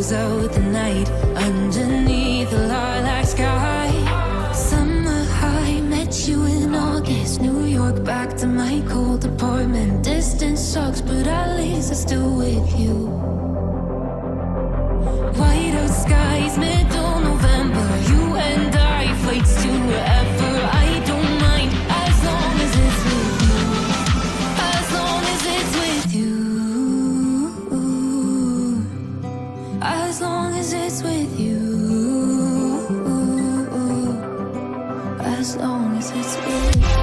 Out the night underneath the lilac sky. Summer high, met you in August, New York, back to my cold apartment. Distance sucks, but at least I'm still with you. White out skies, middle November, you and I, flights to wherever. I don't mind, as long as it's with you. As long as it's with you. As long as it's with you. As long as it's with you.